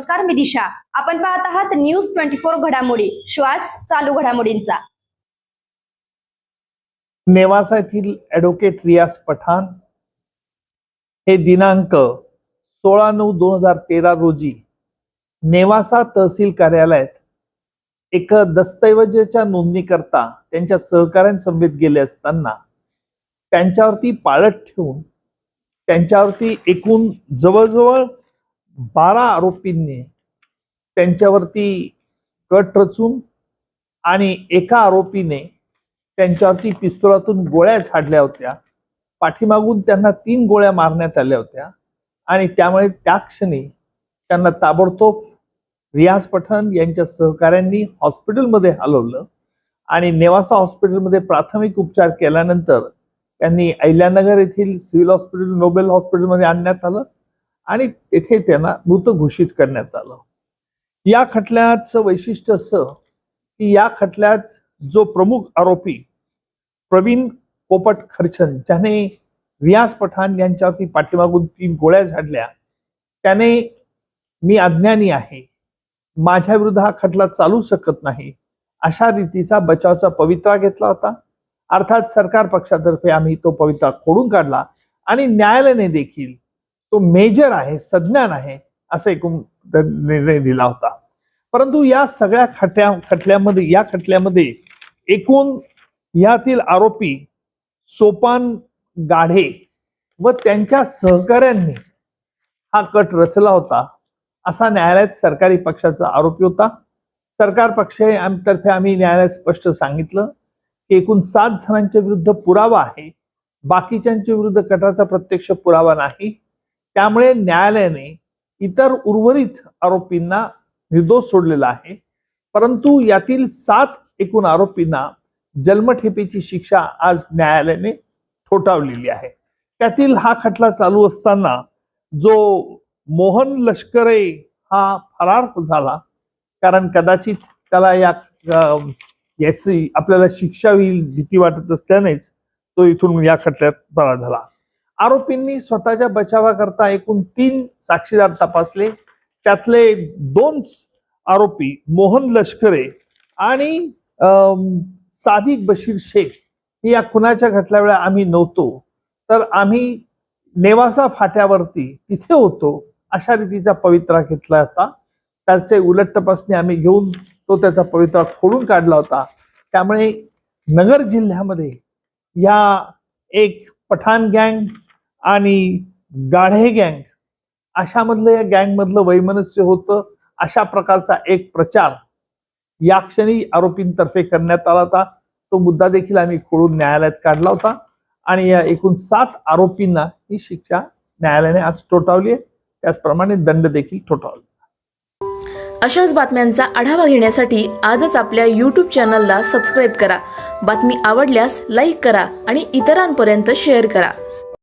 नमस्कार, मी दिशा. आपण पाहत आहात न्यूज 24 घडामोडी, श्वास चालू घडामोडींचा. नेवासा येथील ॲडव्होकेट रियाज पठाण हे दिनांक 16/9/2013 रोजी नेवासा तहसील कार्यालयात एक दस्तऐवजाच्या नोंदणीकरता त्यांच्या सहकाऱ्यांसमवेत गेले असताना त्यांच्यावरती पाळत ठेवून त्यांच्यावरती एकूण जवळजवळ 12 आरोपींनी त्यांच्यावरती कट रचून आणि एका आरोपीने त्यांच्यावरती पिस्तुलातून गोळ्या झाडल्या होत्या. पाठीमागून त्यांना 3 गोळ्या मारण्यात आल्या होत्या आणि त्यामुळे त्या क्षणी त्यांना ताबडतोब रियाज पठाण यांच्या सहकाऱ्यांनी हॉस्पिटलमध्ये हलवलं आणि नेवासा हॉस्पिटलमध्ये प्राथमिक उपचार केल्यानंतर त्यांनी अहिल्यानगर येथील सिव्हिल हॉस्पिटल, नोबेल हॉस्पिटलमध्ये आणण्यात आलं आणि तेथे त्यांना मृत घोषित करण्यात आलं. या खटल्याचं वैशिष्ट्य असं की या खटल्यात जो प्रमुख आरोपी प्रवीण पोपट खर्चन, ज्याने रियाज पठाण यांच्यावरती पाठीमागून 3 गोळ्या झाडल्या, त्याने मी अज्ञानी आहे, माझ्या विरुद्ध हा खटला चालू शकत नाही अशा रीतीचा बचावचा पवित्रा घेतला होता. अर्थात सरकार पक्षातर्फे आम्ही तो पवित्रा खोडून काढला आणि न्यायालयाने देखील तो मेजर आहे, सज्ञान आहे असा एकूण निर्णय दिला होता. परंतु या सगळ्या खटल्यामध्ये एकूण यातील आरोपी सोपान गाढे व त्यांच्या सहकाऱ्यांनी हा कट रचला होता असा न्यायालयात सरकारी पक्षाचा आरोपी होता. सरकार पक्षातर्फे आम्ही न्यायालयात स्पष्ट सांगितलं की एकूण 7 जणांच्या विरुद्ध पुरावा आहे, बाकीच्यांच्या विरुद्ध कटाचा प्रत्यक्ष पुरावा नाही. त्यामुळे न्यायालयाने इतर उर्वरित आरोपींना निर्दोष सोडलेला आहे. परंतु यातील 7 एकूण आरोपींना जन्मठेपेची शिक्षा आज न्यायालयाने ठोठावलेली आहे. त्यातील हा खटला चालू असताना जो मोहन लष्करे हा फरार झाला, कारण कदाचित त्याला याची आपल्याला शिक्षा होईल भीती वाटत असल्यानेच तो इथून या खटल्यात फरार झाला. आरोपींनी स्वतःच्या बचावाकरता एकूण 3 साक्षीदार तपासले. त्यातले 2 आरोपी मोहन लष्करे आणि सादिक बशीर शेख हे या खुनाच्या घटल्यावेळी आम्ही नव्हतो, तर आम्ही नेवासा फाट्यावरती तिथे होतो अशा रीतीचा पवित्रा घेतला होता. त्याचे उलट तपासणी आम्ही घेऊन तो त्याचा पवित्रा खोडून काढला होता. त्यामुळे नगर जिल्ह्यामध्ये या एक पठाण गँग आणि गाढे गँग अशामधलं या गँगमधलं वैमनस्य होतं अशा प्रकारचा एक प्रचार या क्षणी आरोपींतर्फे करण्यात आला होता. तो मुद्दा देखील आम्ही खोडून न्यायालयात काढला होता आणि या एकूण 7 आरोपींना ही शिक्षा न्यायालयाने आज ठोठावली आहे. त्याचप्रमाणे दंड देखील ठोठावला. अशाच बातम्यांचा आढावा घेण्यासाठी आजच आपल्या YouTube चॅनलला सबस्क्राईब करा. बातमी आवडल्यास लाईक करा आणि इतरांपर्यंत शेअर करा.